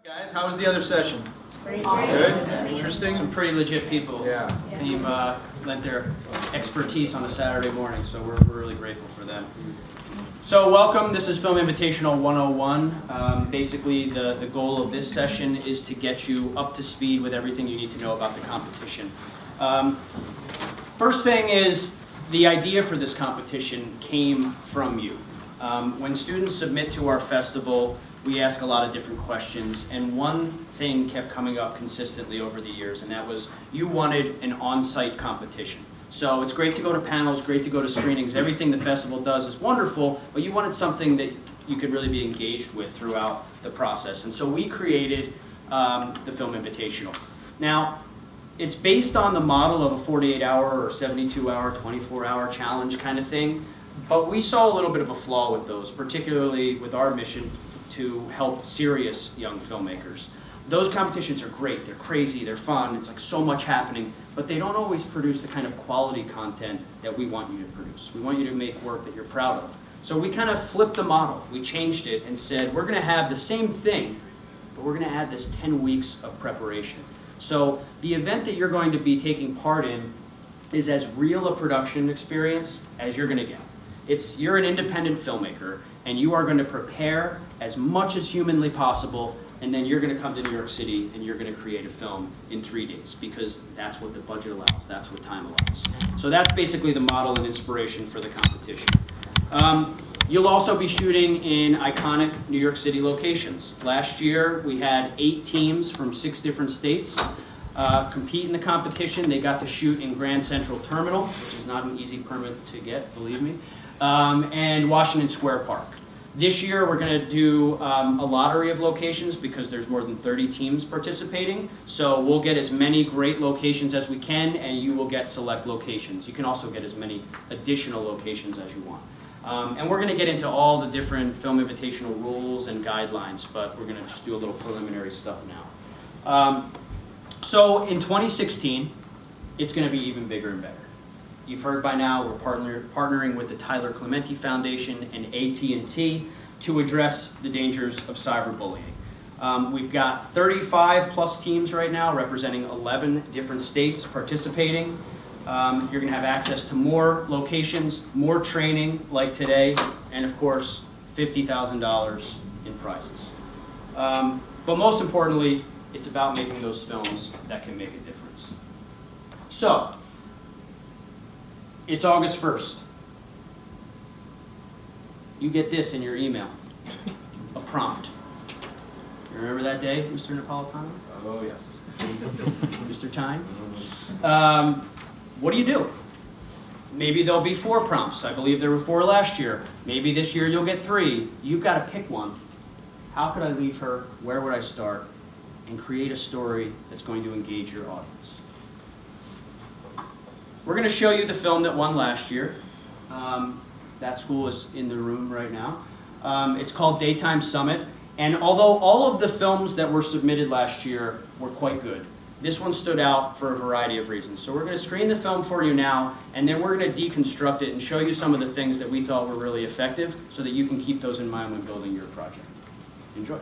Guys, how was the other session? Great. Good? Interesting? Some pretty legit people. Yeah. Team lent their expertise on a Saturday morning, so we're really grateful for them. So welcome, this is Film Invitational 101. Basically, the goal of this session is to get you up to speed with everything you need to know about the competition. First thing is, the idea for this competition came from you. When students submit to our festival, we ask a lot of different questions, and one thing kept coming up consistently over the years, and that was you wanted an on-site competition. So it's great to go to panels, great to go to screenings, everything the festival does is wonderful, but you wanted something that you could really be engaged with throughout the process. And so we created the Film Invitational. Now, it's based on the model of a 48-hour or 72-hour, 24-hour challenge kind of thing, but we saw a little bit of a flaw with those, particularly with our mission to help serious young filmmakers. Those competitions are great, they're crazy, they're fun, it's like so much happening, but they don't always produce the kind of quality content that we want you to produce. We want you to make work that you're proud of. So we kind of flipped the model. We changed it and said, we're gonna have the same thing, but we're gonna add this 10 weeks of preparation. So the event that you're going to be taking part in is as real a production experience as you're gonna get. You're an independent filmmaker, and you are going to prepare as much as humanly possible, and then you're going to come to New York City and you're going to create a film in 3 days, because that's what the budget allows, that's what time allows. So that's basically the model and inspiration for the competition. You'll also be shooting in iconic New York City locations. Last year we had 8 teams from 6 different states compete in the competition. They got to shoot in Grand Central Terminal, which is not an easy permit to get, believe me, and Washington Square Park. This year we're going to do a lottery of locations because there's more than 30 teams participating. So we'll get as many great locations as we can, and you will get select locations. You can also get as many additional locations as you want. And we're going to get into all the different Film Invitational rules and guidelines, but we're going to just do a little preliminary stuff now. So in 2016, it's going to be even bigger and better. You've heard by now we're partnering with the Tyler Clementi Foundation and AT&T to address the dangers of cyberbullying. We've got 35 plus teams right now representing 11 different states participating. You're going to have access to more locations, more training like today, and of course $50,000 in prizes. But most importantly, it's about making those films that can make a difference. So, it's August 1st. You get this in your email, a prompt. You remember that day, Mr. Napolitano? Oh, yes. Mr. Tynes? What do? Maybe there'll be 4 prompts. I believe there were 4 last year. Maybe this year you'll get 3. You've got to pick one. How could I leave her? Where would I start? And create a story that's going to engage your audience. We're going to show you the film that won last year. That school is in the room right now. It's called Daytime Summit. And although all of the films that were submitted last year were quite good, this one stood out for a variety of reasons. So we're going to screen the film for you now, and then we're going to deconstruct it and show you some of the things that we thought were really effective so that you can keep those in mind when building your project. Enjoy.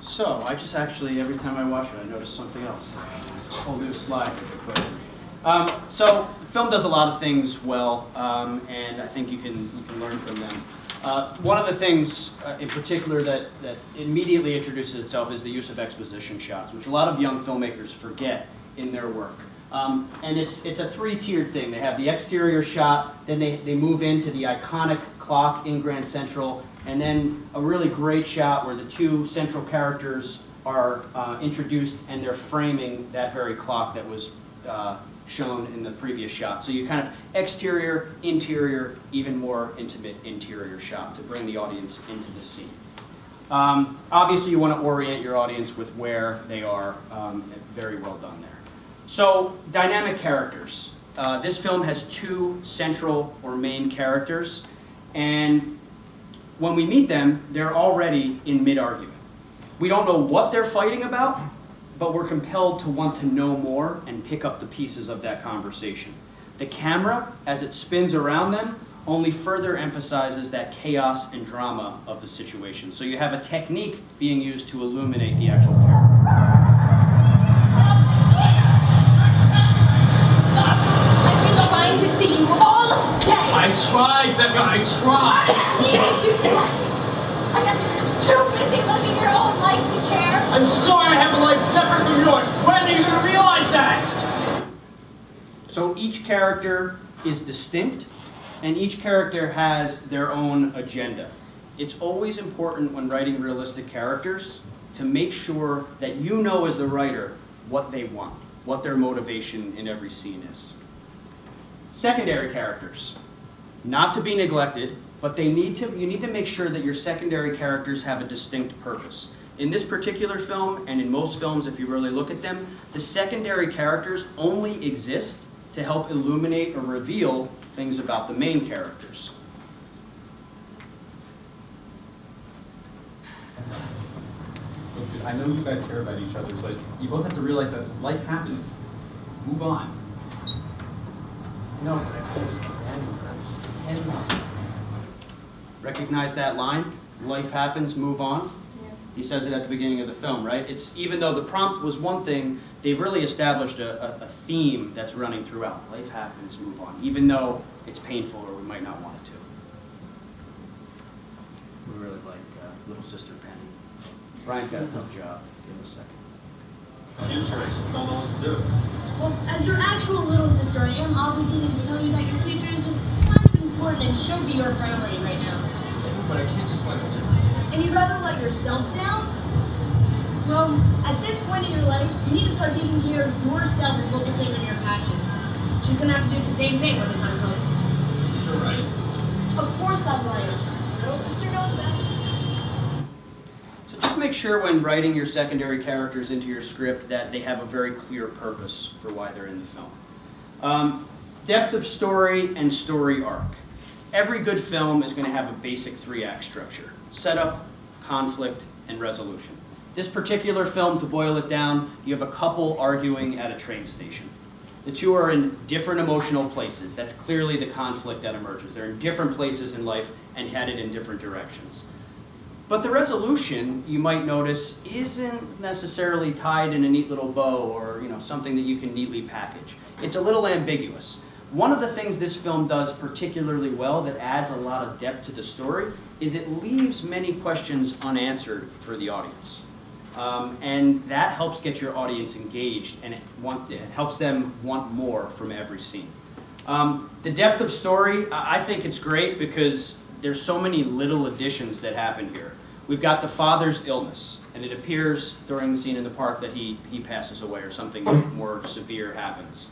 So, I just actually, every time I watch it, I notice something else. A whole new slide. So, the film does a lot of things well, and I think you can learn from them. One of the things in particular that immediately introduces itself is the use of exposition shots, which a lot of young filmmakers forget in their work. And it's a 3-tiered thing. They have the exterior shot, then they move into the iconic clock in Grand Central, and then a really great shot where the 2 central characters are introduced and they're framing that very clock that was shown in the previous shot. So you kind of exterior, interior, even more intimate interior shot to bring the audience into the scene. Obviously you want to orient your audience with where they are. Very well done there. So, dynamic characters. This film has 2 central or main characters, and when we meet them, they're already in mid-argument. We don't know what they're fighting about, but we're compelled to want to know more and pick up the pieces of that conversation. The camera, as it spins around them, only further emphasizes that chaos and drama of the situation. So you have a technique being used to illuminate the actual character. I've been trying to see you all day. I tried, Becca, I tried. I needed you today. I guess you're too busy living your own life to care. I'm sorry I have a life separate from yours. When are you going to realize that? So each character is distinct, and each character has their own agenda. It's always important when writing realistic characters to make sure that you know as the writer what they want, what their motivation in every scene is. Secondary characters, not to be neglected, but you need to make sure that your secondary characters have a distinct purpose. In this particular film, and in most films if you really look at them, the secondary characters only exist to help illuminate or reveal things about the main characters. Look, dude, I know you guys care about each other, but you both have to realize that life happens. Move on. No, but I can't just abandon her. Recognize that line? Life happens, move on. He says it at the beginning of the film, right? It's, even though the prompt was one thing, they've really established a theme that's running throughout. Life happens, move on, even though it's painful or we might not want it to. We really like Little Sister Penny. Brian's got a tough job. Give him a second. I just don't know what to do. Well, as your actual little sister, I am obligated to tell you that your future is just kind of important and should be your priority right now. But I can't just let it And you'd rather let yourself down? Well, at this point in your life, you need to start taking care of yourself and focusing on your passion. She's gonna have to do the same thing when the time comes. You're right. Of course that's right. Little sister knows best. So just make sure when writing your secondary characters into your script that they have a very clear purpose for why they're in the film. Depth of story and story arc. Every good film is going to have a basic 3-act structure: setup, conflict, and resolution. This particular film, to boil it down, you have a couple arguing at a train station. The two are in different emotional places. That's clearly the conflict that emerges. They're in different places in life and headed in different directions. But the resolution, you might notice, isn't necessarily tied in a neat little bow or something that you can neatly package. It's a little ambiguous. One of the things this film does particularly well that adds a lot of depth to the story is it leaves many questions unanswered for the audience. And that helps get your audience engaged, and it helps them want more from every scene. The depth of story, I think it's great because there's so many little additions that happen here. We've got the father's illness, and it appears during the scene in the park that he passes away or something more severe happens.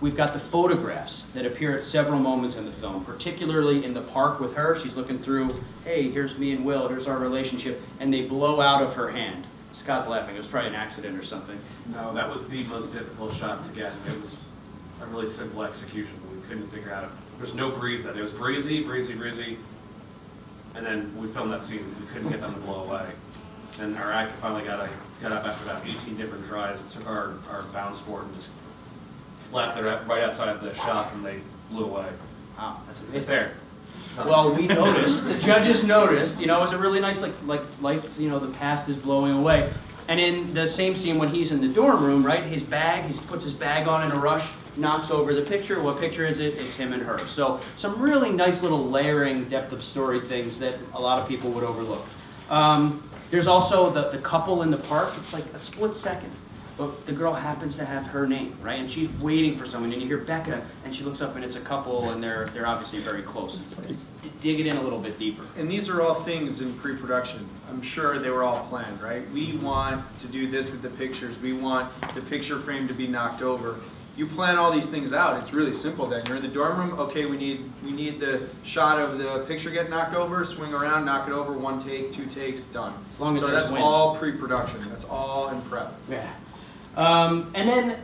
We've got the photographs that appear at several moments in the film, particularly in the park with her. She's looking through, hey, here's me and Will, here's our relationship, and they blow out of her hand. Scott's laughing. It was probably an accident or something. No, that was the most difficult shot to get. It was a really simple execution. We couldn't figure out it. There's no breeze that. It was breezy, and then we filmed that scene. We couldn't get them to blow away. And our actor finally got up after about 18 different tries, took our bounce board and just flapped it right outside the shop, and they blew away. Wow, that's It's amazing. there. Well, we noticed, the judges noticed, it was a really nice, like life, the past is blowing away. And in the same scene when he's in the dorm room, right, he puts his bag on in a rush, knocks over the picture. What picture is it? It's him and her. So some really nice little layering depth of story things that a lot of people would overlook. There's also the couple in the park. It's like a split second. But the girl happens to have her name, right? And she's waiting for someone, and you hear Becca, and she looks up, and it's a couple, and they're obviously very close. It's like, dig it in a little bit deeper. And these are all things in pre-production. I'm sure they were all planned, right? We want to do this with the pictures. We want the picture frame to be knocked over. You plan all these things out. It's really simple then. You're in the dorm room. Okay, we need the shot of the picture get knocked over, swing around, knock it over, 1 take, 2 takes, done. As long as so there's that's wind. all pre-production. That's all in prep. Yeah. And then,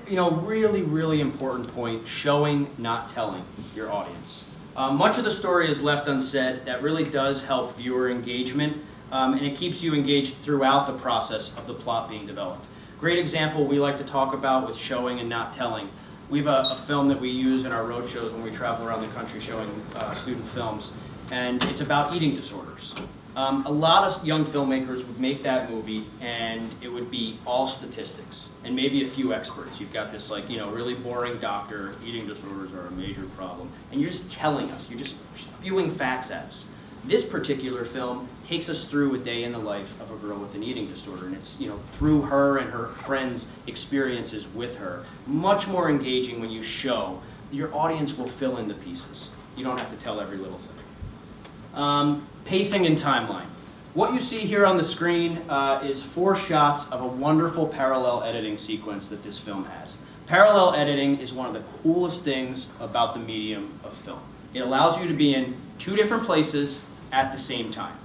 really, really important point, showing, not telling your audience. Much of the story is left unsaid. That really does help viewer engagement, and it keeps you engaged throughout the process of the plot being developed. Great example we like to talk about with showing and not telling. We have a film that we use in our road shows when we travel around the country showing student films, and it's about eating disorders. A lot of young filmmakers would make that movie, and it would be all statistics, and maybe a few experts. You've got this, like, really boring doctor, eating disorders are a major problem, and you're just telling us, you're just spewing facts at us. This particular film takes us through a day in the life of a girl with an eating disorder, and it's, through her and her friends' experiences with her. Much more engaging when you show. Your audience will fill in the pieces. You don't have to tell every little thing. Pacing and timeline. What you see here on the screen is 4 shots of a wonderful parallel editing sequence that this film has. Parallel editing is one of the coolest things about the medium of film. It allows you to be in 2 different places at the same time.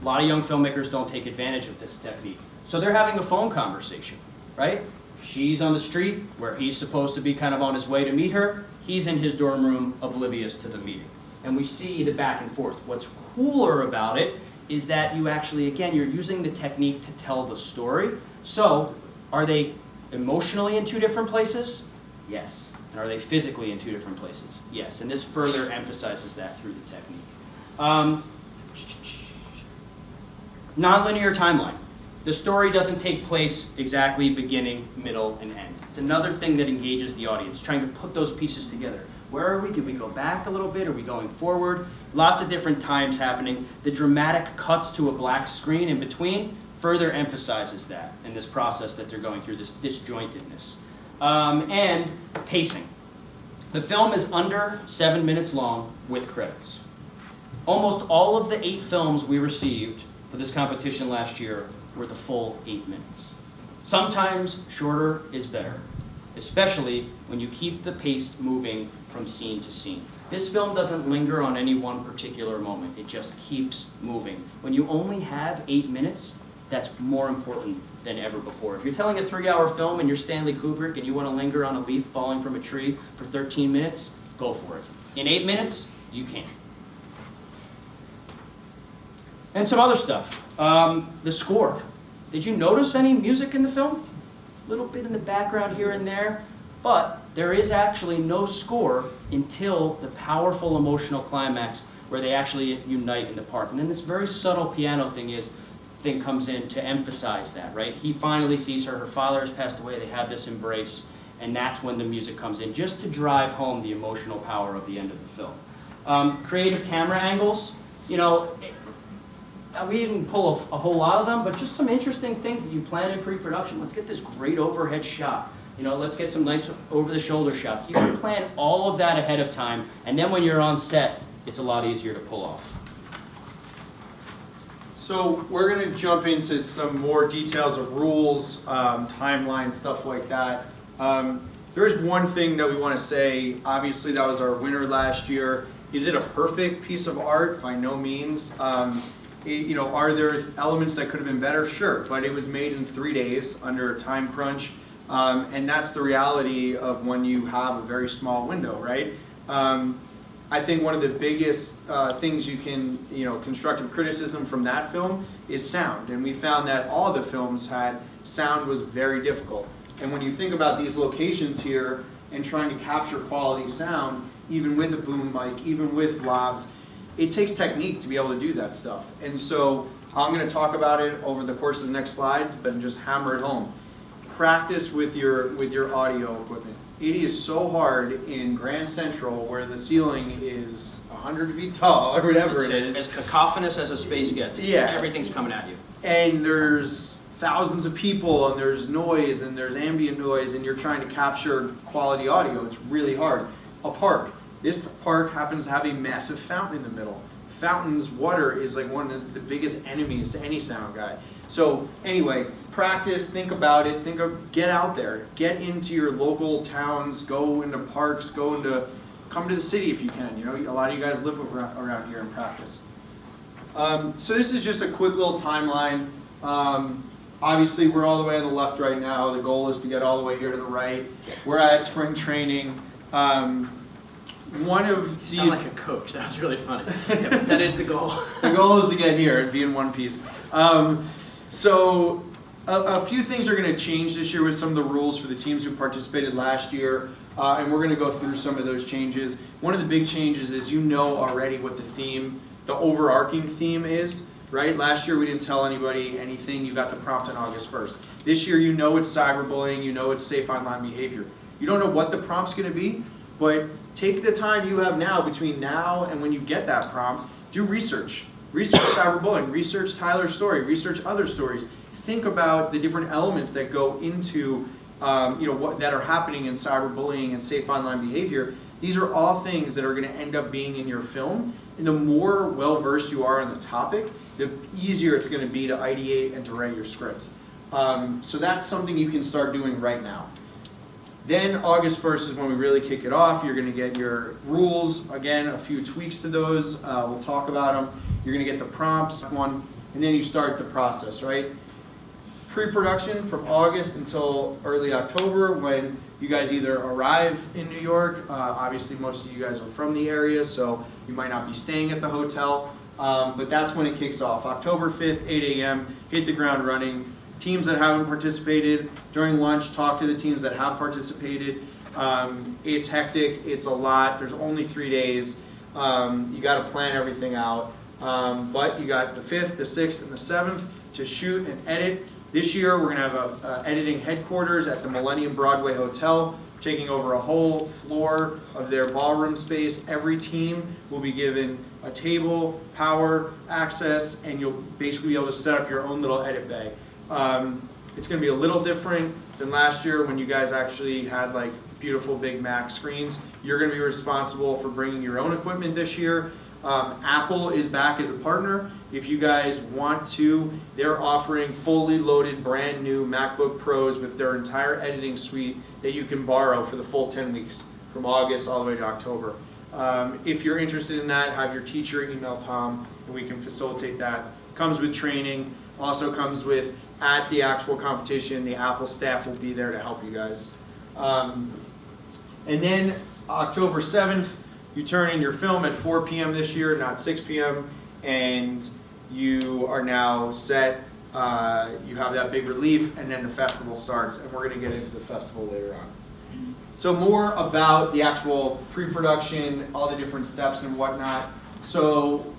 A lot of young filmmakers don't take advantage of this technique. So they're having a phone conversation, right? She's on the street where he's supposed to be kind of on his way to meet her. He's in his dorm room oblivious to the meeting. And we see the back and forth. What's cooler about it is that you actually, again, you're using the technique to tell the story. So are they emotionally in 2 different places? Yes. And are they physically in 2 different places? Yes. And this further emphasizes that through the technique. Nonlinear timeline. The story doesn't take place exactly beginning, middle, and end. It's another thing that engages the audience, trying to put those pieces together. Where are we? Did we go back a little bit? Are we going forward? Lots of different times happening. The dramatic cuts to a black screen in between further emphasizes that in this process that they're going through, this disjointedness. And pacing. The film is under 7 minutes long with credits. Almost all of the 8 films we received for this competition last year were the full 8 minutes. Sometimes shorter is better, especially when you keep the pace moving from scene to scene. This film doesn't linger on any one particular moment. It just keeps moving. When you only have 8 minutes, that's more important than ever before. If you're telling a 3-hour film and you're Stanley Kubrick and you want to linger on a leaf falling from a tree for 13 minutes, go for it. In 8 minutes, you can. And some other stuff. The score. Did you notice any music in the film? A little bit in the background here and there, but there is actually no score until the powerful emotional climax where they actually unite in the park. And then this very subtle piano thing comes in to emphasize that, right? He finally sees her, her father has passed away, they have this embrace, and that's when the music comes in, just to drive home the emotional power of the end of the film. Creative camera angles, we didn't pull a whole lot of them, but just some interesting things that you plan in pre-production. Let's get this great overhead shot. Let's get some nice over-the-shoulder shots. You can plan all of that ahead of time, and then when you're on set, it's a lot easier to pull off. So we're going to jump into some more details of rules, timeline, stuff like that. There is one thing that we want to say. Obviously, that was our winner last year. Is it a perfect piece of art? By no means. Are there elements that could have been better? Sure, but it was made in 3 days under a time crunch, and that's the reality of when you have a very small window, right? I think one of the biggest things you can, constructive criticism from that film is sound, and we found that all the films had sound was very difficult. And when you think about these locations here and trying to capture quality sound, even with a boom mic, even with lavs, it takes technique to be able to do that stuff. And so I'm going to talk about it over the course of the next slide, but just hammer it home. Practice with your audio equipment. It is so hard in Grand Central where the ceiling is 100 feet tall or whatever it is. As cacophonous as a space gets. Everything's coming at you. And there's thousands of people and there's noise and there's ambient noise and you're trying to capture quality audio. It's really hard. A park. This park happens to have a massive fountain in the middle. Fountains, water is like one of the biggest enemies to any sound guy. So anyway, practice, think about it, get out there, get into your local towns, go into parks, come to the city if you can. A lot of you guys live around here and practice. So this is just a quick little timeline. Obviously, we're all the way on the left right now. The goal is to get all the way here to the right. We're at spring training. You sound like a coach. That's really funny. That is the goal. The goal is to get here and be in one piece. So A few things are going to change this year with some of the rules for the teams who participated last year, and we're going to go through some of those changes. One of the big changes is you know already what the theme, the overarching theme is, right? Last year we didn't tell anybody anything. You got the prompt on August 1st. This year you know it's cyberbullying, you know it's safe online behavior. You don't know what the prompt's going to be, but take the time you have now between now and when you get that prompt, do research. Research cyberbullying, research Tyler's story, research other stories. Think about the different elements that go into, what that are happening in cyberbullying and safe online behavior. These are all things that are going to end up being in your film. And the more well-versed you are on the topic, the easier it's going to be to ideate and to write your script. So that's something you can start doing right now. Then August 1st is when we really kick it off. You're going to get your rules. Again, a few tweaks to those. We'll talk about them. You're going to get the prompts, and then you start the process, right? Pre-production from August until early October, when you guys either arrive in New York. Obviously, most of you guys are from the area, so you might not be staying at the hotel. But that's when it kicks off. October 5th, 8 a.m., hit the ground running. Teams that haven't participated, during lunch, talk to the teams that have participated. It's hectic, it's a lot, there's only 3 days. You gotta plan everything out. But you got the 5th, the 6th, and the 7th to shoot and edit. This year, we're gonna have a editing headquarters at the Millennium Broadway Hotel, taking over a whole floor of their ballroom space. Every team will be given a table, power, access, and you'll basically be able to set up your own little edit bay. It's going to be a little different than last year when you guys actually had like beautiful Big Mac screens. You're going to be responsible for bringing your own equipment this year. Apple is back as a partner. If you guys want to, they're offering fully loaded brand new MacBook Pros with their entire editing suite that you can borrow for the full 10 weeks from August all the way to October. If you're interested in that, have your teacher email Tom and we can facilitate that. Comes with training, also comes with at the actual competition, the Apple staff will be there to help you guys. And then October 7th, you turn in your film at 4 p.m. this year, not 6 p.m., and you are now set. You have that big relief, and then the festival starts, and we're going to get into the festival later on. So more about the actual pre-production, all the different steps and whatnot. So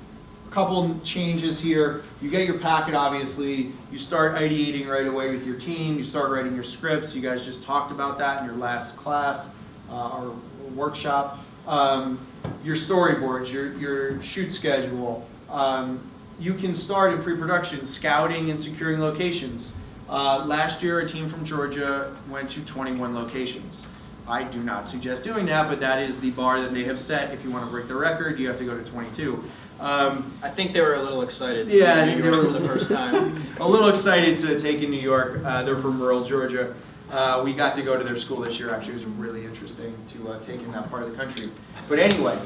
a couple changes here. You get your packet, obviously. You start ideating right away with your team. You start writing your scripts. You guys just talked about that in your last class or workshop. Your storyboards, your shoot schedule. You can start in pre-production scouting and securing locations. Last year, a team from Georgia went to 21 locations. I do not suggest doing that, but that is the bar that they have set. If you want to break the record, you have to go to 22. I think they were a little excited. Yeah, I think they were for the first time. A little excited to take in New York. They're from rural Georgia. We got to go to their school this year. Actually, it was really interesting to take in that part of the country. But anyway,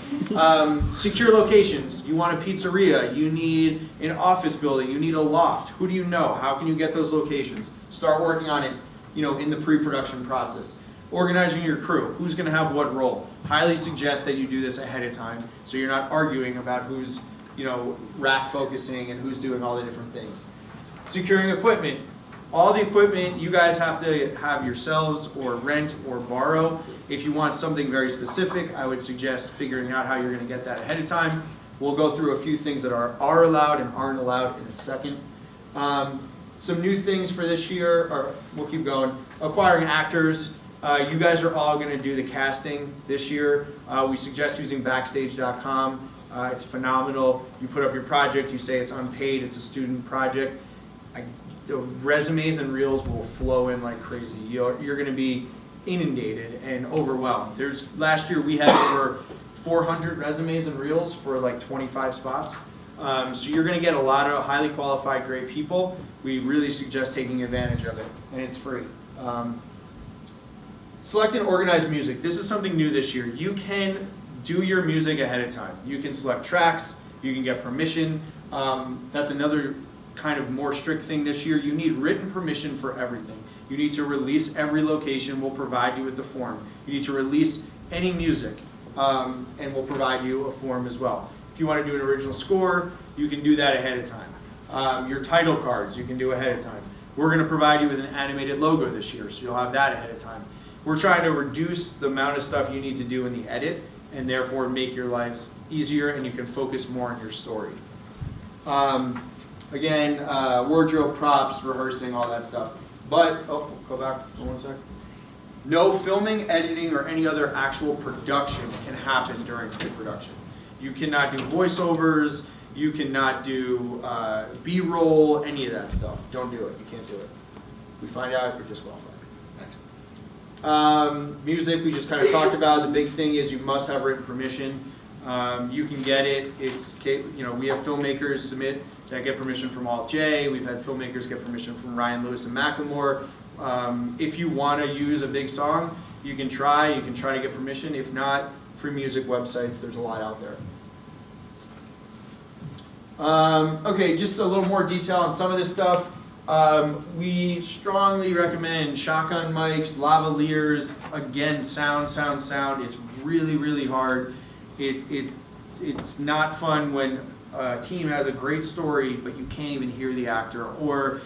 secure locations. You want a pizzeria. You need an office building. You need a loft. Who do you know? How can you get those locations? Start working on it, in the pre-production process. Organizing your crew. Who's going to have what role? Highly suggest that you do this ahead of time so you're not arguing about who's, rack focusing and who's doing all the different things. Securing equipment. All the equipment you guys have to have yourselves or rent or borrow. If you want something very specific, I would suggest figuring out how you're going to get that ahead of time. We'll go through a few things that are allowed and aren't allowed in a second. Some new things for this year, or we'll keep going. Acquiring actors. You guys are all going to do the casting this year. We suggest using Backstage.com. It's phenomenal. You put up your project, you say it's unpaid, it's a student project. The resumes and reels will flow in like crazy. You're going to be inundated and overwhelmed. Last year we had over 400 resumes and reels for like 25 spots. So you're going to get a lot of highly qualified, great people. We really suggest taking advantage of it, and it's free. Select and organize music. This is something new this year. You can do your music ahead of time. You can select tracks. You can get permission. That's another kind of more strict thing this year. You need written permission for everything. You need to release every location. We'll provide you with the form. You need to release any music, and we'll provide you a form as well. If you want to do an original score, you can do that ahead of time. Your title cards, you can do ahead of time. We're going to provide you with an animated logo this year, so you'll have that ahead of time. We're trying to reduce the amount of stuff you need to do in the edit, and therefore make your lives easier and you can focus more on your story. Again, wardrobe, props, rehearsing, all that stuff. But, oh, go back for 1 sec. No filming, editing, or any other actual production can happen during pre-production. You cannot do voiceovers, you cannot do B-roll, any of that stuff. Don't do it, you can't do it. We find out, you're disqualified. Next. Music, we just kind of talked about. The big thing is you must have written permission. You can get it. It's, you know, we have filmmakers submit that get permission from Alt J. We've had filmmakers get permission from Ryan Lewis and Macklemore. If you want to use a big song, you can try to get permission. If not, free music websites, there's a lot out there. Okay, just a little more detail on some of this stuff. We strongly recommend shotgun mics, lavaliers. Again, sound. It's really, really hard. It's not fun when a team has a great story, but you can't even hear the actor, or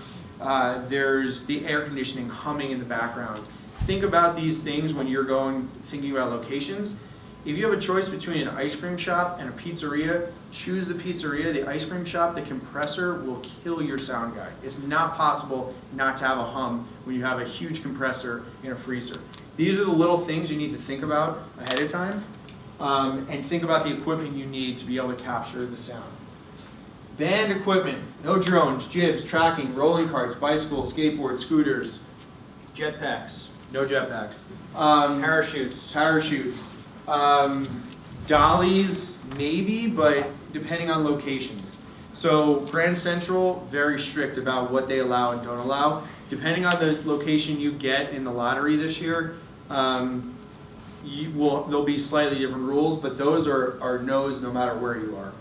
there's the air conditioning humming in the background. Think about these things when you're thinking about locations. If you have a choice between an ice cream shop and a pizzeria, choose the pizzeria. The ice cream shop, the compressor will kill your sound guy. It's not possible not to have a hum when you have a huge compressor in a freezer. These are the little things you need to think about ahead of time, and think about the equipment you need to be able to capture the sound. Band equipment, no drones, jibs, tracking, rolling carts, bicycles, skateboards, scooters. Jetpacks, No jetpacks. parachutes. Dollies, maybe, but depending on locations. So Grand Central, very strict about what they allow and don't allow. Depending on the location you get in the lottery this year, there'll be slightly different rules, but those are no's no matter where you are.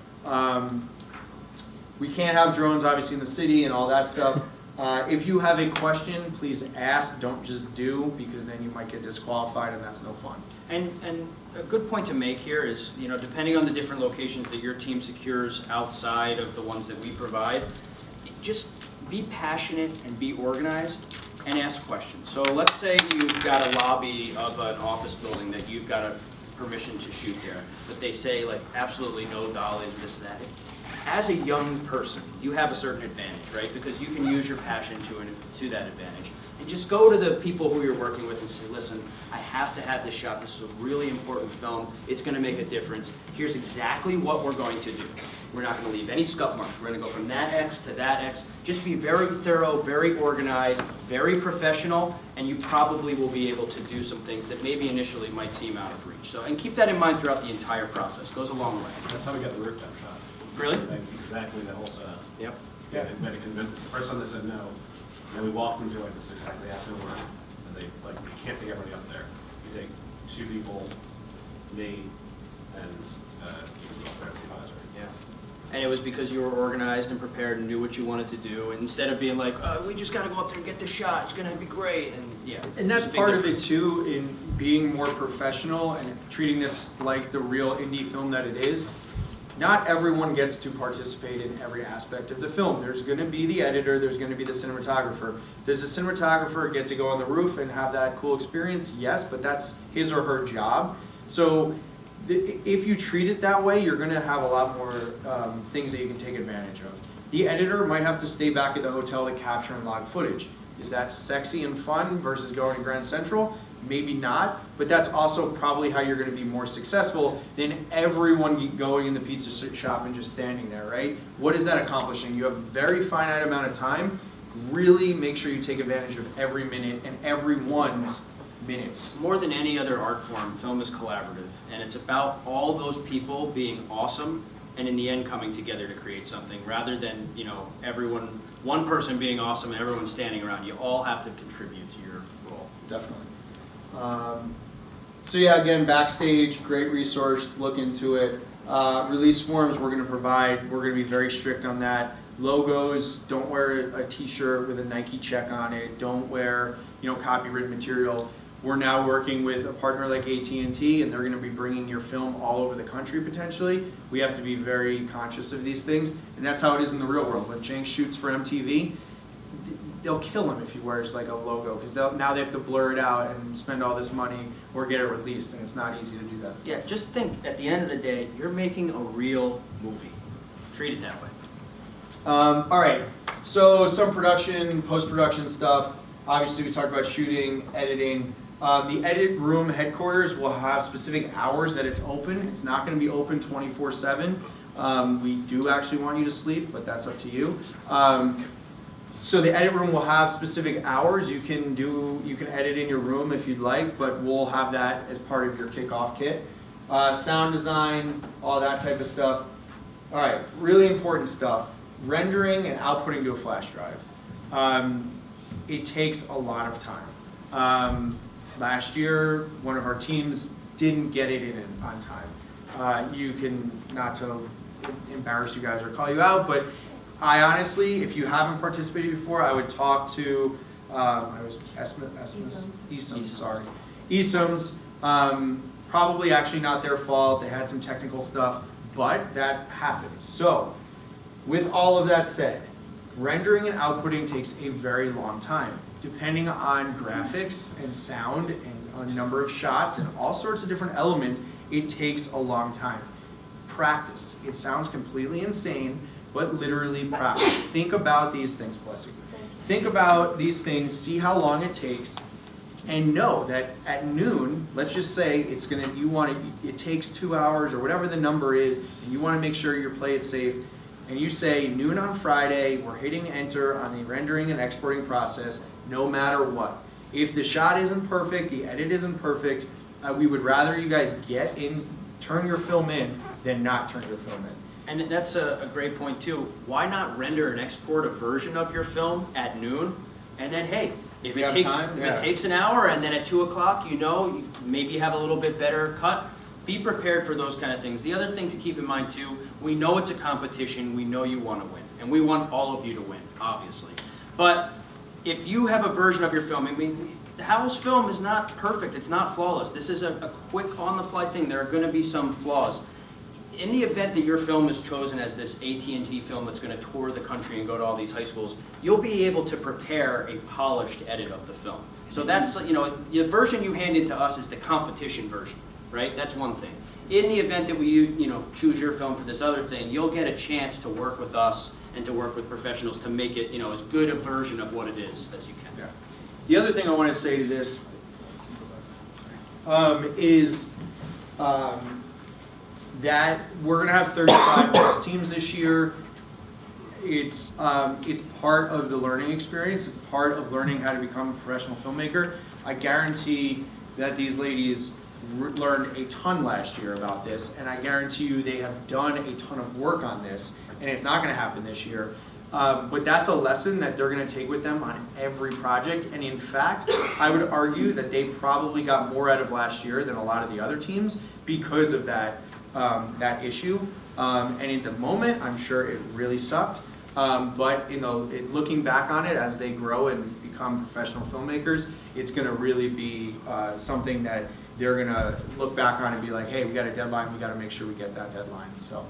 We can't have drones, obviously, in the city and all that stuff. If you have a question, please ask, don't just do, because then you might get disqualified and that's no fun. And a good point to make here is, you know, depending on the different locations that your team secures outside of the ones that we provide, just be passionate and be organized and ask questions. So let's say you've got a lobby of an office building that you've got a permission to shoot there, but they say like absolutely no dollies, this, that. As a young person, you have a certain advantage, right? Because you can use your passion to that advantage. And just go to the people who you're working with and say, listen, I have to have this shot. This is a really important film. It's going to make a difference. Here's exactly what we're going to do. We're not going to leave any scuff marks. We're going to go from that X to that X. Just be very thorough, very organized, very professional, and you probably will be able to do some things that maybe initially might seem out of reach. So, and keep that in mind throughout the entire process. Goes a long way. That's how we got the rooftop shots. Really? Like, exactly that whole setup. Yep. Yeah, they had to convince the first time they said no. And then we walked them to like, this is exactly how it's gonna work. And they like, you can't take everybody up there. You take 2 people, me, and the supervisor. Yeah. And it was because you were organized and prepared and knew what you wanted to do. And instead of being like, we just got to go up there and get the shot. It's going to be great. And yeah. And that's it's a big part of it difference. too, in being more professional and treating this like the real indie film that it is. Not everyone gets to participate in every aspect of the film. There's going to be the editor, there's going to be the cinematographer. Does the cinematographer get to go on the roof and have that cool experience? Yes, but that's his or her job. So if you treat it that way, you're going to have a lot more things that you can take advantage of. The editor might have to stay back at the hotel to capture and log footage. Is that sexy and fun versus going to Grand Central? Maybe not, but that's also probably how you're going to be more successful than everyone going in the pizza shop and just standing there, right? What is that accomplishing? You have a very finite amount of time. Really make sure you take advantage of every minute and everyone's minutes. More than any other art form, film is collaborative, and it's about all those people being awesome and in the end coming together to create something, rather than, you know, one person being awesome and everyone standing around. You all have to contribute to your role. Definitely. So yeah, again, Backstage, great resource, look into it. Release forms we're going to provide, we're going to be very strict on that. Logos, don't wear a t-shirt with a Nike check on it, don't wear, you know, copywritten material. We're now working with a partner like AT&T, and they're going to be bringing your film all over the country potentially. We have to be very conscious of these things, and that's how it is in the real world. When Jenks shoots for MTV, they'll kill him if he wears like a logo, because now they have to blur it out and spend all this money or get it released, and it's not easy to do that stuff. Yeah, just think, at the end of the day, you're making a real movie. Treat it that way. All right, so some production, post-production stuff. Obviously, we talked about shooting, editing. The edit room headquarters will have specific hours that it's open. It's not going to be open 24/7. We do actually want you to sleep, but that's up to you. So the edit room will have specific hours. You can edit in your room if you'd like, but we'll have that as part of your kickoff kit. Sound design, all that type of stuff. All right, really important stuff. Rendering and outputting to a flash drive. It takes a lot of time. Last year, one of our teams didn't get it in on time. You can, not to embarrass you guys or call you out, but I honestly, if you haven't participated before, I would talk to, ESUM's. Probably actually not their fault. They had some technical stuff, but that happens. So, with all of that said, rendering and outputting takes a very long time. Depending on graphics and sound and a number of shots and all sorts of different elements, it takes a long time. Practice. It sounds completely insane, but literally practice. Think about these things, bless you. Think about these things, see how long it takes, and know that at noon, let's just say it takes 2 hours or whatever the number is, and you want to make sure you play it safe, and you say noon on Friday, we're hitting enter on the rendering and exporting process, no matter what. If the shot isn't perfect, the edit isn't perfect, we would rather you guys turn your film in than not turn your film in. And that's a great point too. Why not render and export a version of your film at noon? And then, hey, if it takes an hour and then at 2 o'clock, you maybe have a little bit better cut, be prepared for those kind of things. The other thing to keep in mind too, we know it's a competition, we know you want to win, and we want all of you to win, obviously. But if you have a version of your film, I mean, Hal's film is not perfect, it's not flawless. This is a quick on-the-fly thing. There are going to be some flaws. In the event that your film is chosen as this AT&T film that's going to tour the country and go to all these high schools, you'll be able to prepare a polished edit of the film. So that's, the version you hand in to us is the competition version, right? That's one thing. In the event that we, choose your film for this other thing, you'll get a chance to work with us and to work with professionals to make it, as good a version of what it is as you can. Yeah. The other thing I want to say to this is that we're going to have 35 plus teams this year. It's part of the learning experience. It's part of learning how to become a professional filmmaker. I guarantee that these ladies learned a ton last year about this, and I guarantee you they have done a ton of work on this, and it's not going to happen this year. But that's a lesson that they're going to take with them on every project, and in fact, I would argue that they probably got more out of last year than a lot of the other teams because of that issue. And at the moment, I'm sure it really sucked. But looking back on it as they grow and become professional filmmakers, it's going to really be something that they're going to look back on and be like, hey, we got a deadline, we got to make sure we get that deadline. So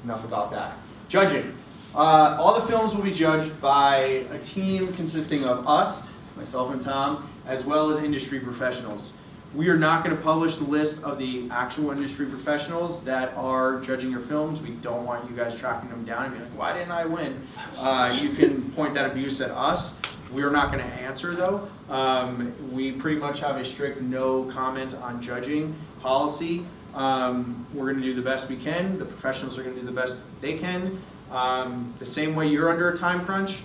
enough about that. Judging. All the films will be judged by a team consisting of us, myself and Tom, as well as industry professionals. We are not going to publish the list of the actual industry professionals that are judging your films. We don't want you guys tracking them down and being like, why didn't I win? You can point that abuse at us. We're not going to answer though. We pretty much have a strict no comment on judging policy. We're going to do the best we can. The professionals are going to do the best they can. The same way you're under a time crunch,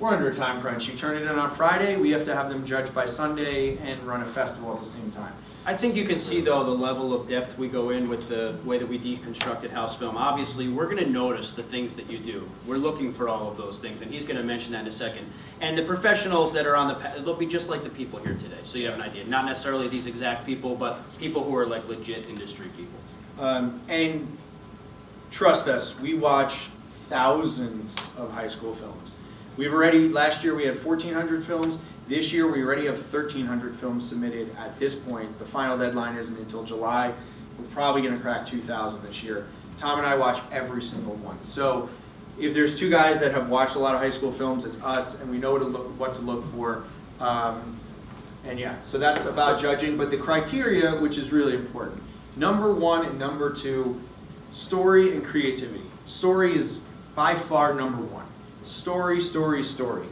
we're under a time crunch. You turn it in on Friday, we have to have them judged by Sunday and run a festival at the same time. I think you can see, though, the level of depth we go in with the way that we deconstructed House Film. Obviously, we're going to notice the things that you do. We're looking for all of those things, and he's going to mention that in a second. And the professionals that are on they'll be just like the people here today, so you have an idea. Not necessarily these exact people, but people who are like legit industry people. And trust us, we watch thousands of high school films. Last year we had 1,400 films. This year we already have 1,300 films submitted at this point. The final deadline isn't until July. We're probably going to crack 2,000 this year. Tom and I watch every single one. So if there's two guys that have watched a lot of high school films, it's us, and we know what to look for. And yeah, so that's about judging, but the criteria, which is really important. Number one and number two, story and creativity. Story is by far number one. Story, story, story.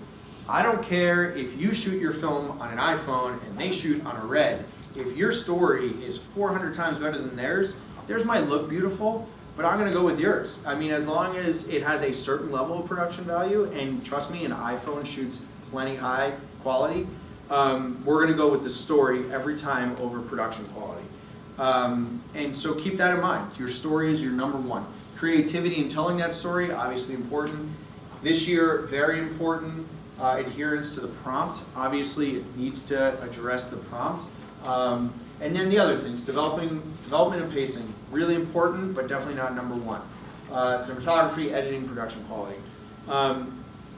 I don't care if you shoot your film on an iPhone and they shoot on a Red. If your story is 400 times better than theirs might look beautiful, but I'm gonna go with yours. I mean, as long as it has a certain level of production value, and trust me, an iPhone shoots plenty high quality, we're gonna go with the story every time over production quality. And so keep that in mind. Your story is your number one. Creativity in telling that story, obviously important. This year, very important, adherence to the prompt. Obviously, it needs to address the prompt. And then the other things, development and pacing, really important, but definitely not number one. Cinematography, editing, production quality.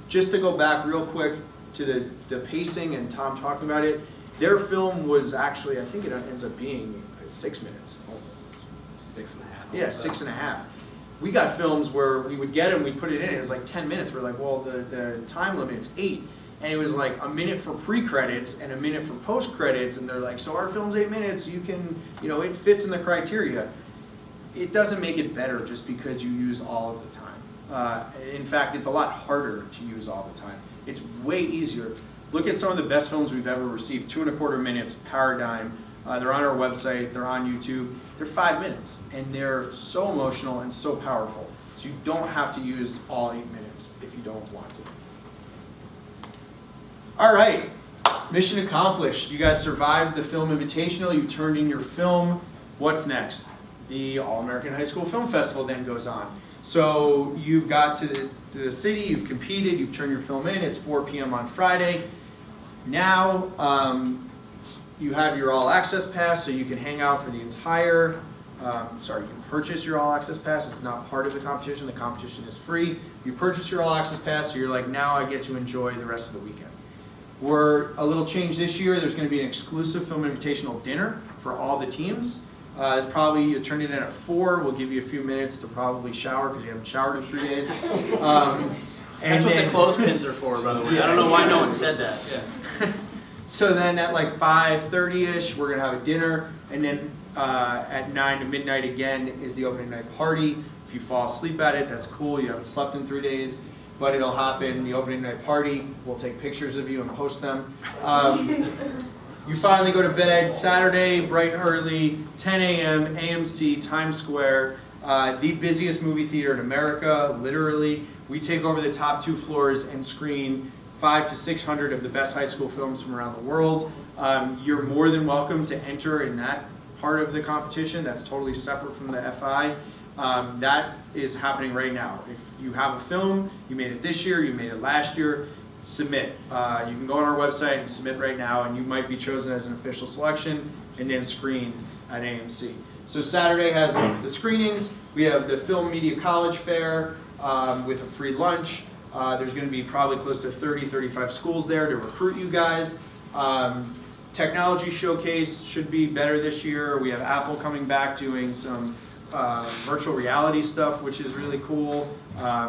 Just to go back real quick to the pacing, and Tom talked about it, their film was actually, I think it ends up being 6 minutes. 6.5. Yeah, 6.5. We got films where we would get them, we'd put it in, it was like 10 minutes. We're like, well, the time limit's 8. And it was like a minute for pre-credits and a minute for post-credits, and they're like, so our film's 8 minutes, you can, it fits in the criteria. It doesn't make it better just because you use all of the time. In fact, it's a lot harder to use all the time. It's way easier. Look at some of the best films we've ever received, 2.25 minutes, Paradigm. They're on our website, they're on YouTube. They're 5 minutes, and they're so emotional and so powerful. So you don't have to use all 8 minutes if you don't want to. All right, mission accomplished. You guys survived the Film Invitational, you turned in your film. What's next? The All-American High School Film Festival then goes on. So you've got to the city, you've competed, you've turned your film in, it's 4 p.m. on Friday. Now, you have your All Access Pass, so you can hang out for the entire, you can purchase your All Access Pass. It's not part of the competition is free. You purchase your All Access Pass, so you're like, now I get to enjoy the rest of the weekend. We're a little changed this year. There's going to be an exclusive Film Invitational dinner for all the teams. It's probably, you turn it in at 4. We'll give you a few minutes to probably shower because you haven't showered in 3 days. That's what the clothespins are for, by the way. I don't know why no one said that. Yeah. So then at like 5:30ish, we're gonna have a dinner, and then at 9 to midnight again is the opening night party. If you fall asleep at it, that's cool. You haven't slept in 3 days, but it'll happen. The opening night party, we'll take pictures of you and host them. You finally go to bed Saturday, bright and early, 10 a.m., AMC, Times Square, the busiest movie theater in America, literally. We take over the top 2 floors and screen 500 to 600 of the best high school films from around the world. You're more than welcome to enter in that part of the competition. That's totally separate from the FI. That is happening right now. If you have a film, you made it this year, you made it last year, submit. You can go on our website and submit right now, and you might be chosen as an official selection and then screened at AMC. So Saturday has the screenings. We have the Film Media College Fair with a free lunch. There's going to be probably close to 30, 35 schools there to recruit you guys. Technology Showcase should be better this year. We have Apple coming back doing some virtual reality stuff, which is really cool.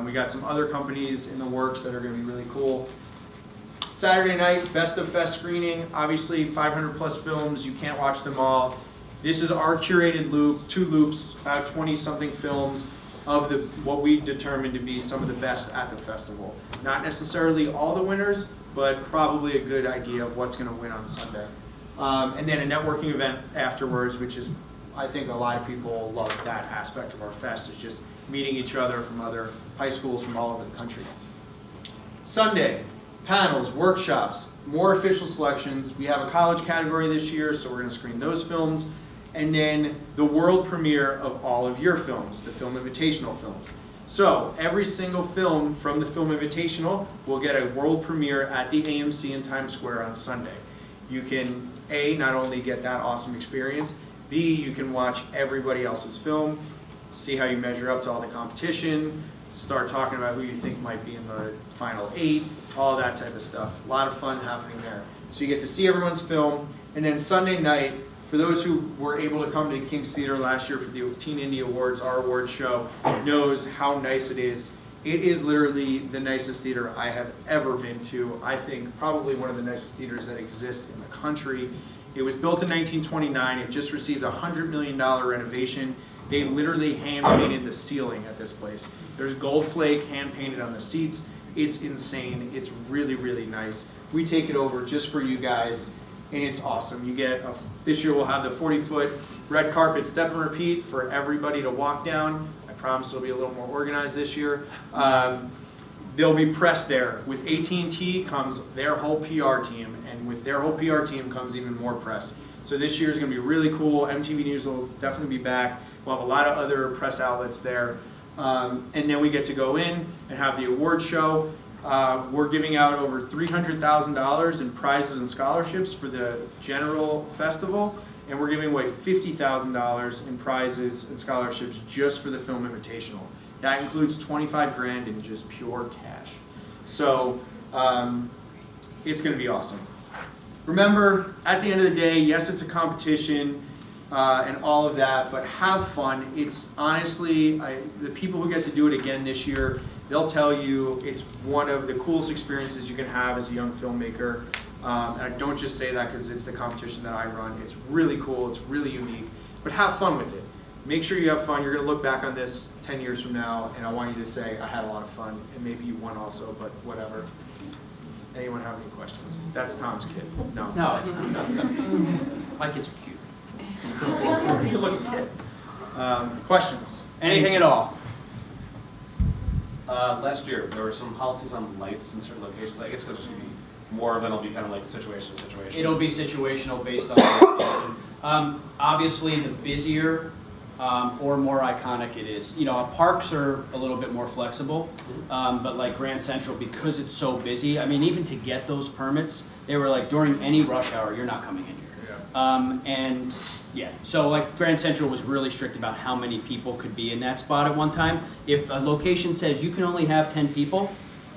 We got some other companies in the works that are going to be really cool. Saturday night, Best of Fest screening. Obviously, 500 plus films. You can't watch them all. This is our curated loop, 2 loops, about 20-something films of what we determined to be some of the best at the festival. Not necessarily all the winners, but probably a good idea of what's going to win on Sunday. And then a networking event afterwards, which is, I think a lot of people love that aspect of our fest, is just meeting each other from other high schools from all over the country. Sunday, panels, workshops, more official selections. We have a college category this year, so we're going to screen those films. And then the world premiere of all of your films, the Film Invitational films. So every single film from the Film Invitational will get a world premiere at the AMC in Times Square on Sunday. You can, A, not only get that awesome experience, B, you can watch everybody else's film, see how you measure up to all the competition, start talking about who you think might be in the final 8, all that type of stuff. A lot of fun happening there. So you get to see everyone's film, and then Sunday night, for those who were able to come to King's Theater last year for the Teen Indie Awards, our awards show, knows how nice it is It is literally the nicest theater I have ever been to. I think probably one of the nicest theaters that exist in the country. It was built in 1929. It just received a $100 million renovation. They literally hand painted the ceiling at this place. There's gold flake hand painted on the seats. It's insane. It's really, really nice. We take it over just for you guys, and it's awesome. You get this year we'll have the 40-foot red carpet step and repeat for everybody to walk down. I promise it'll be a little more organized this year. There'll be press there. With AT&T comes their whole PR team, and with their whole PR team comes even more press. So this year is going to be really cool. MTV News will definitely be back. We'll have a lot of other press outlets there. And then we get to go in and have the award show. We're giving out over $300,000 in prizes and scholarships for the general festival. And we're giving away $50,000 in prizes and scholarships just for the Film Invitational. That includes 25 grand in just pure cash. So it's going to be awesome. Remember, at the end of the day, yes, it's a competition and all of that, but have fun. It's honestly, the people who get to do it again this year, they'll tell you it's one of the coolest experiences you can have as a young filmmaker. And I don't just say that because it's the competition that I run. It's really cool, it's really unique, but have fun with it. Make sure you have fun. You're going to look back on this 10 years from now, and I want you to say, I had a lot of fun, and maybe you won also, but whatever. Anyone have any questions? That's Tom's kid. No. No, it's not. My kids are cute. Good looking kid. Questions? Anything at all? Last year, there were some policies on lights in certain locations. I guess because there's going to be more of it, it'll be kind of like situation to situation. It'll be situational based on the location. Obviously, the busier or more iconic it is. You know, parks are a little bit more flexible, but like Grand Central, because it's so busy, I mean, even to get those permits, they were like, during any rush hour, you're not coming in here. Yeah. And yeah, so like Grand Central was really strict about how many people could be in that spot at one time. If a location says you can only have 10 people,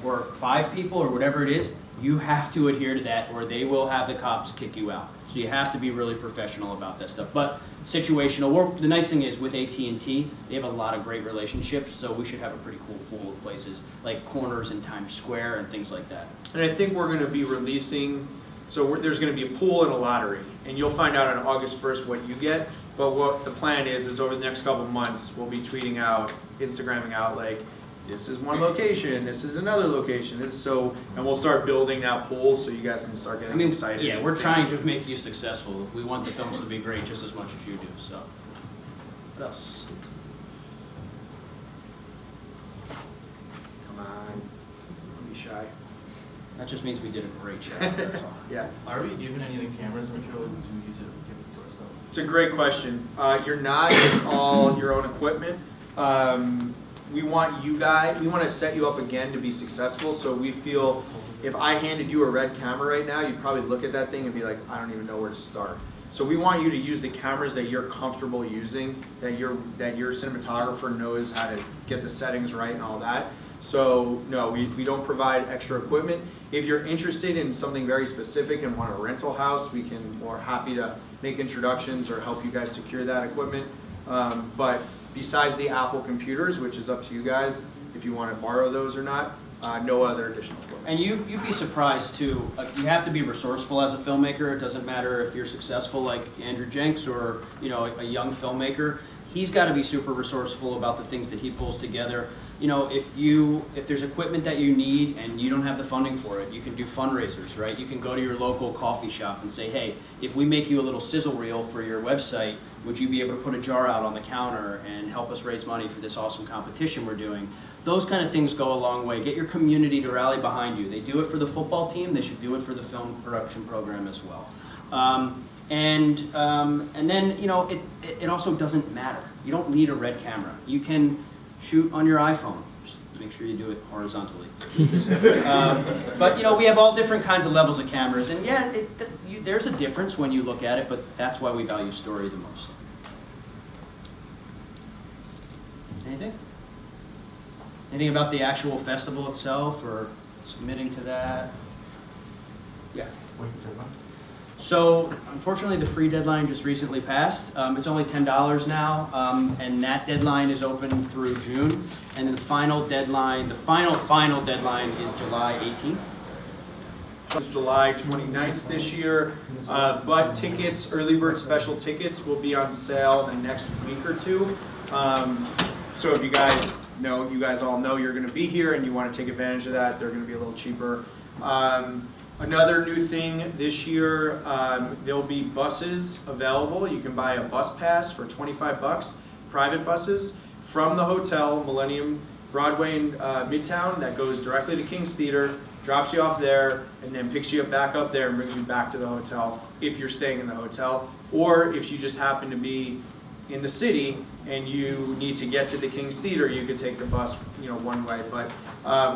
or 5 people, or whatever it is, you have to adhere to that, or they will have the cops kick you out. So you have to be really professional about that stuff. But situational, the nice thing is with AT&T, they have a lot of great relationships, so we should have a pretty cool pool of places, like corners in Times Square and things like that. And I think we're going to be releasing, there's going to be a pool and a lottery, and you'll find out on August 1st what you get. But what the plan is over the next couple of months, we'll be tweeting out, Instagramming out, like, this is one location, this is another location, and we'll start building that pool so you guys can start getting excited. Yeah, we're trying to make you successful. We want the films to be great just as much as you do, so. What else? Come on, don't be shy. That just means we did a great job, that's all. Yeah. Are we given any of the cameras we're showing to use it, give it to ourselves? It's a great question. You're not, it's all your own equipment. We want to set you up again to be successful, so we feel if I handed you a red camera right now, you'd probably look at that thing and be like, I don't even know where to start. So we want you to use the cameras that you're comfortable using, that your cinematographer knows how to get the settings right and all that. So no, we don't provide extra equipment. If you're interested in something very specific and want a rental house, we're happy to make introductions or help you guys secure that equipment. But besides the Apple computers, which is up to you guys, if you want to borrow those or not, no other additional equipment. And you'd be surprised too. You have to be resourceful as a filmmaker. It doesn't matter if you're successful like Andrew Jenks or a young filmmaker. He's got to be super resourceful about the things that he pulls together. If there's equipment that you need and you don't have the funding for it, you can do fundraisers, right? You can go to your local coffee shop and say, hey, if we make you a little sizzle reel for your website, would you be able to put a jar out on the counter and help us raise money for this awesome competition we're doing? Those kind of things go a long way. Get your community to rally behind you. They do it for the football team. They should do it for the film production program as well. And then, it also doesn't matter. You don't need a red camera. You can shoot on your iPhone. Just make sure you do it horizontally. But we have all different kinds of levels of cameras, and yeah, there's a difference when you look at it, but that's why we value story the most. Anything? Anything about the actual festival itself or submitting to that? Yeah. What's the deadline? So unfortunately, the free deadline just recently passed. It's only $10 now, and that deadline is open through June. And the final deadline, the final deadline is July 18th. It's July 29th this year, but tickets, early bird special tickets will be on sale in the next week or two. So if you guys all know you're gonna be here and you wanna take advantage of that, they're gonna be a little cheaper. Another new thing this year, there'll be buses available. You can buy a bus pass for 25 bucks, private buses from the hotel, Millennium Broadway in Midtown, that goes directly to King's Theater, drops you off there, and then picks you up back up there and brings you back to the hotel if you're staying in the hotel. Or if you just happen to be in the city and you need to get to the King's Theater, you could take the bus, one way. But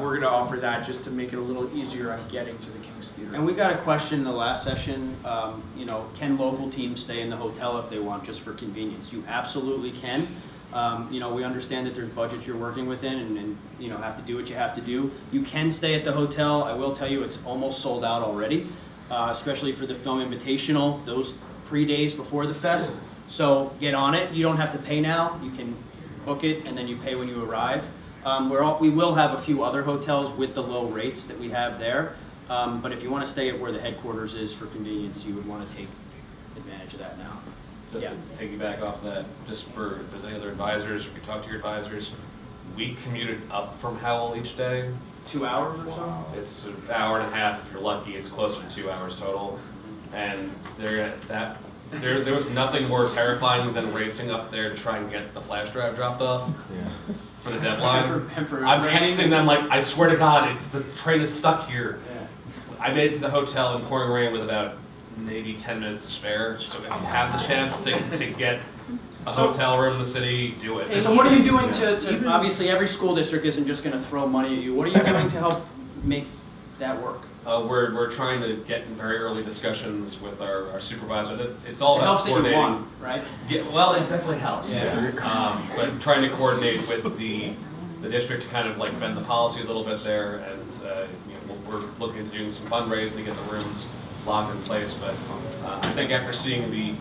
we're going to offer that just to make it a little easier on getting to the King's Theater. And we got a question in the last session, can local teams stay in the hotel if they want, just for convenience? You absolutely can. We understand that there's budgets you're working within and have to do what you have to do. You can stay at the hotel. I will tell you it's almost sold out already, especially for the Film Invitational, those 3 days before the fest. So get on it. You don't have to pay now. You can book it and then you pay when you arrive. We will have a few other hotels with the low rates that we have there. But if you want to stay at where the headquarters is for convenience, you would want to take advantage of that now. Just to piggyback off that, just for if there's any other advisors, or you talk to your advisors, we commuted up from Howell each day. 2 hours or so? It's an hour and a half if you're lucky. It's closer to 2 hours total. And there was nothing more terrifying than racing up there to try and get the flash drive dropped off for the deadline. I'm texting them like, I swear to God, the train is stuck here. Yeah. I made it to the hotel in pouring rain with about maybe 10 minutes to spare. So if you have the chance to get a hotel room in the city, do it. And so what are you doing to obviously every school district isn't just going to throw money at you. What are you doing to help make that work? We're trying to get in very early discussions with our supervisor. It's all it about helps coordinating. That you won, right? Yeah, well, it definitely helps. Yeah. But trying to coordinate with the district to kind of like bend the policy a little bit there, and we're looking at doing some fundraising to get the rooms locked in place. But I think after seeing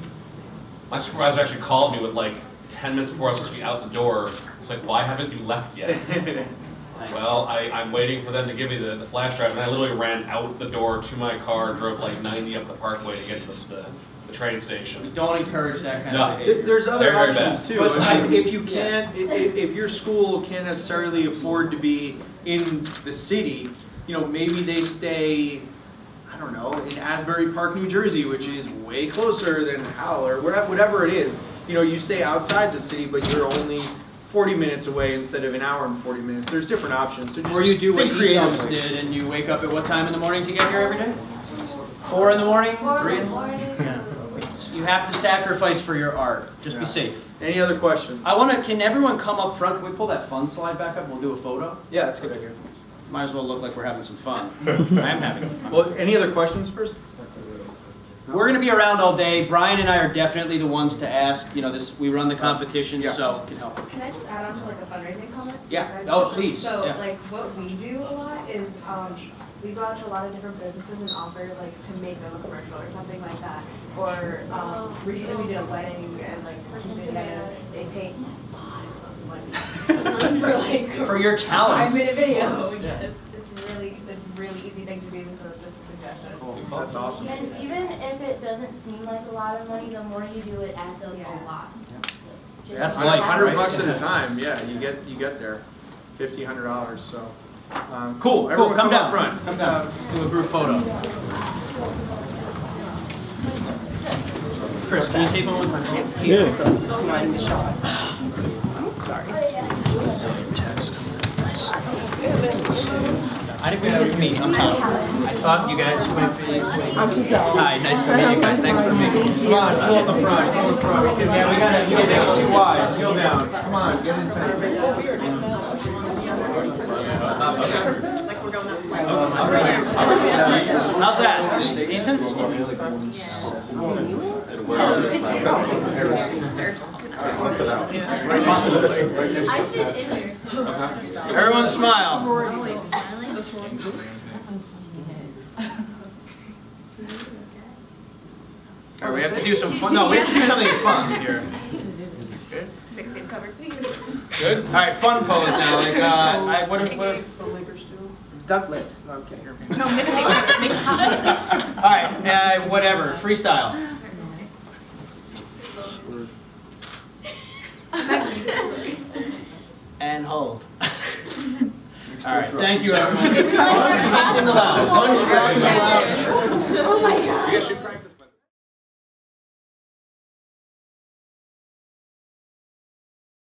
my supervisor actually called me with like 10 minutes before I was supposed to be out the door. It's like, why haven't you left yet? Nice. Well, I'm waiting for them to give me the flash drive, and I literally ran out the door to my car, drove like 90 up the parkway to get to the train station. We don't encourage that kind of behavior. There's other very options too. But if you can't, if your school can't necessarily afford to be in the city, maybe they stay, I don't know, in Asbury Park, New Jersey, which is way closer than Howell or whatever it is. You stay outside the city, but you're only 40 minutes away instead of an hour and 40 minutes. There's different options. So just or you do what think creatively. East did, and you wake up at what time in the morning to get here every day? 4 in the morning? 3 in the morning? Yeah. You have to sacrifice for your art. Just be safe. Any other questions? Can everyone come up front? Can we pull that fun slide back up? We'll do a photo. Yeah, that's a good idea. Might as well look like we're having some fun. I am having fun. Well, any other questions first? We're going to be around all day. Brian and I are definitely the ones to ask. We run the competition, so can help. Can I just add on to like a fundraising comment? Yeah. Oh, please. So yeah. like what we do a lot is we go out to a lot of different businesses and offer like to make them a commercial or something like that. Or recently we did a wedding and like they paid a lot of money for like for your talents. 5-minute video. Yeah. It's really easy thing to do. So just a suggestion. Cool. That's awesome. And even if it doesn't seem like a lot of money, the more you do it adds up a lot. That's Just life, $100 right? bucks at a time. Yeah, you get there. $100. So cool. Cool. Everyone Come down. up front. Come down. Let's do a group photo. Chris, can you take one with my phone? Oh, I didn't know you could meet. I'm Tom. I thought you guys might be. Hi, nice to meet you guys. Thanks for meeting. Come on, pull up the front. Pull the front. Yeah, we gotta kneel down. Too wide. Kneel down. Come on, get in tight. How's that? Decent? I stayed in there. Everyone smile. All right, we have to do some fun. No, we have to do something fun here. Mixtape cover. Good. All right, fun pose now. Like, what if Lakers do? Duck lips. No, okay, here. No, mixtape. All right, whatever. Freestyle. And hold. All right, thank you, everyone. Punch in the lounge. Punch in the lounge. Oh my gosh. You guys should practice.